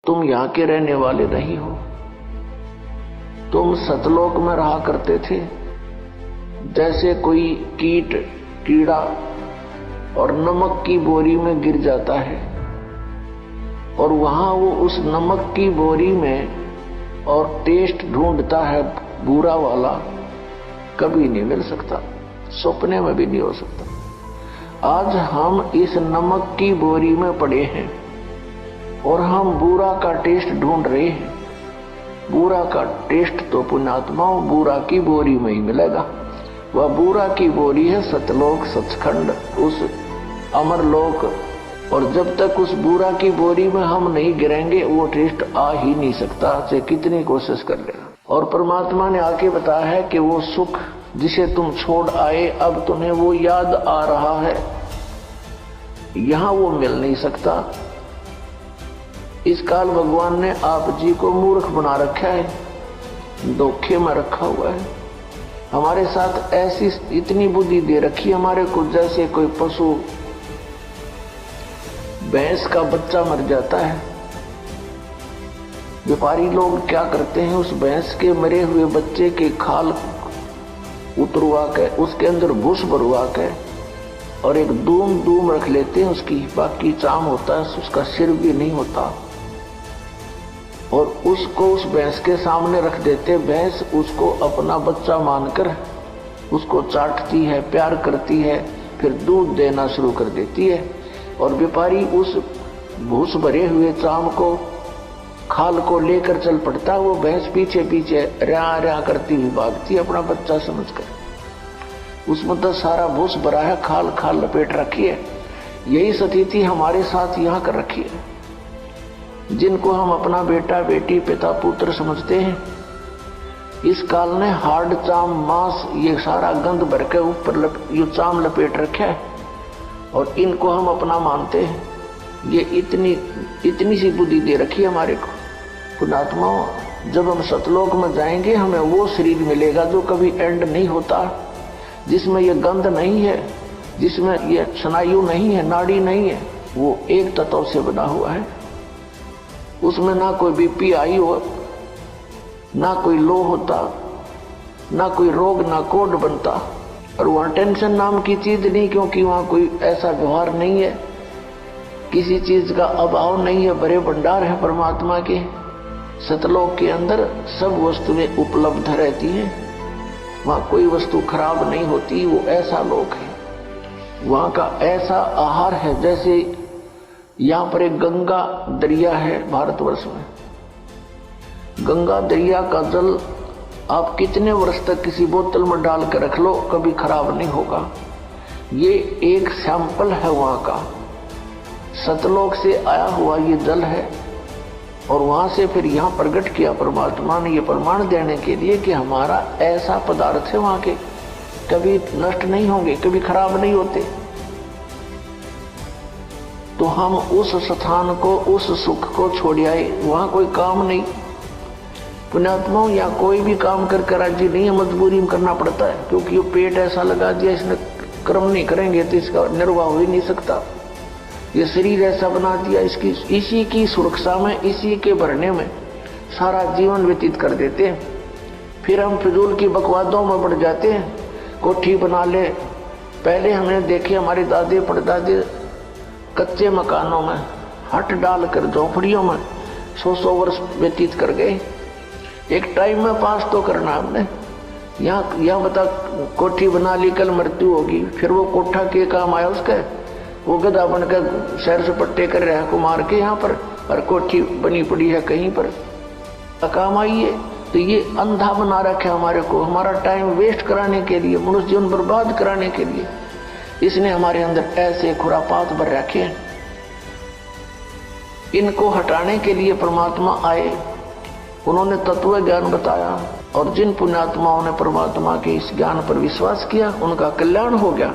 तुम यहाँ के रहने वाले नहीं हो, तुम सतलोक में रहा करते थे। जैसे कोई कीट कीड़ा और नमक की बोरी में गिर जाता है और वहां वो उस नमक की बोरी में और टेस्ट ढूंढता है बुरा वाला, कभी नहीं मिल सकता, सपने में भी नहीं हो सकता। आज हम इस नमक की बोरी में पड़े हैं और हम बुरा का टेस्ट ढूंढ रहे हैं। बुरा का टेस्ट तो पुण्यात्माओं बुरा की बोरी में ही मिलेगा। वह बुरा की बोरी है सतलोक, सचखंड, उस अमरलोक। और जब तक उस बुरा की बोरी में हम नहीं गिरेंगे वो टेस्ट आ ही नहीं सकता, चाहे कितनी कोशिश कर लेना। और परमात्मा ने आके बताया है कि वो सुख जिसे तुम छोड़ आए अब तुम्हें वो याद आ रहा है, यहां वो मिल नहीं सकता। इस काल भगवान ने आप जी को मूर्ख बना रखा है, धोखे में रखा हुआ है। हमारे साथ ऐसी इतनी बुद्धि दे रखी हमारे को, जैसे कोई पशु भैंस का बच्चा मर जाता है, व्यापारी लोग क्या करते हैं, उस भैंस के मरे हुए बच्चे के खाल उतरवा के उसके अंदर भूस भरवा के और एक दूम रख लेते हैं उसकी, बाकी चाम होता है, उसका सिर भी नहीं होता, और उसको उस भैंस के सामने रख देते। भैंस उसको अपना बच्चा मानकर उसको चाटती है, प्यार करती है, फिर दूध देना शुरू कर देती है। और व्यापारी उस भूस भरे हुए चाम को, खाल को लेकर चल पड़ता, वो भैंस पीछे पीछे रया करती हुई भागती है अपना बच्चा समझकर। उसमें तो सारा भूस भरा है, खाल खाल लपेट रखी है। यही स्थिति हमारे साथ यहाँ कर रखी है। जिनको हम अपना बेटा बेटी पिता पुत्र समझते हैं, इस काल ने हार्ड चाम मांस ये सारा गंध भर के ऊपर ये चाम लपेट रखा है और इनको हम अपना मानते हैं। ये इतनी सी बुद्धि दे रखी है हमारे को। पुण्यात्माओं, जब हम सतलोक में जाएंगे हमें वो शरीर मिलेगा जो कभी एंड नहीं होता, जिसमें ये गंध नहीं है, जिसमें ये स्नायु नहीं है, नाड़ी नहीं है, वो एक तत्व से बना हुआ है। उसमें ना कोई बीपी हाई हो, ना कोई लो होता, ना कोई रोग, ना कोड बनता। और वहां टेंशन नाम की चीज नहीं, क्योंकि वहां कोई ऐसा व्यवहार नहीं है, किसी चीज का अभाव नहीं है, बड़े भंडार है परमात्मा के। सतलोक के अंदर सब वस्तुएं उपलब्ध रहती हैं, वहां कोई वस्तु खराब नहीं होती। वो ऐसा लोक है, वहां का ऐसा आहार है। जैसे यहाँ पर एक गंगा दरिया है भारतवर्ष में, गंगा दरिया का जल आप कितने वर्ष तक किसी बोतल में डाल कर रख लो, कभी खराब नहीं होगा। ये एक सैंपल है वहां का, सतलोक से आया हुआ ये जल है। और वहां से फिर यहाँ प्रकट किया परमात्मा ने, ये प्रमाण देने के लिए कि हमारा ऐसा पदार्थ है वहां के, कभी नष्ट नहीं होंगे, कभी खराब नहीं होते। तो हम उस स्थान को, उस सुख को छोड़ आए, वहां कोई काम नहीं। पुण्यात्माओं, या कोई भी काम कर राजी नहीं है, मजबूरी में करना पड़ता है, क्योंकि ये पेट ऐसा लगा दिया, इसने कर्म नहीं करेंगे तो इसका निर्वाह हो ही नहीं सकता। ये शरीर ऐसा बना दिया, इसकी इसी की सुरक्षा में, इसी के भरने में सारा जीवन व्यतीत कर देते हैं। फिर हम फिजूल की बकवादों में बढ़ जाते हैं, कोठी बना ले। पहले हमने देखे हमारे दादे परदादे कच्चे मकानों में हट डालकर झोपड़ियों में 100 वर्ष व्यतीत कर गए। एक टाइम में पास तो करना हमने, यहाँ बता कोठी बना ली, कल मृत्यु होगी, फिर वो कोठा के काम आया उसका, वो गधा बनकर शहर से पट्टे कर रहा है कुमार के यहाँ पर, और कोठी बनी पड़ी है कहीं पर, काम आई है। तो ये अंधा बना रखे हमारे को, हमारा टाइम वेस्ट कराने के लिए, मनुष्य जीवन बर्बाद कराने के लिए इसने हमारे अंदर ऐसे खुरापात भर रखे हैं। इनको हटाने के लिए परमात्मा आए, उन्होंने तत्व ज्ञान बताया, और जिन पुण्यात्माओं ने परमात्मा के इस ज्ञान पर विश्वास किया उनका कल्याण हो गया।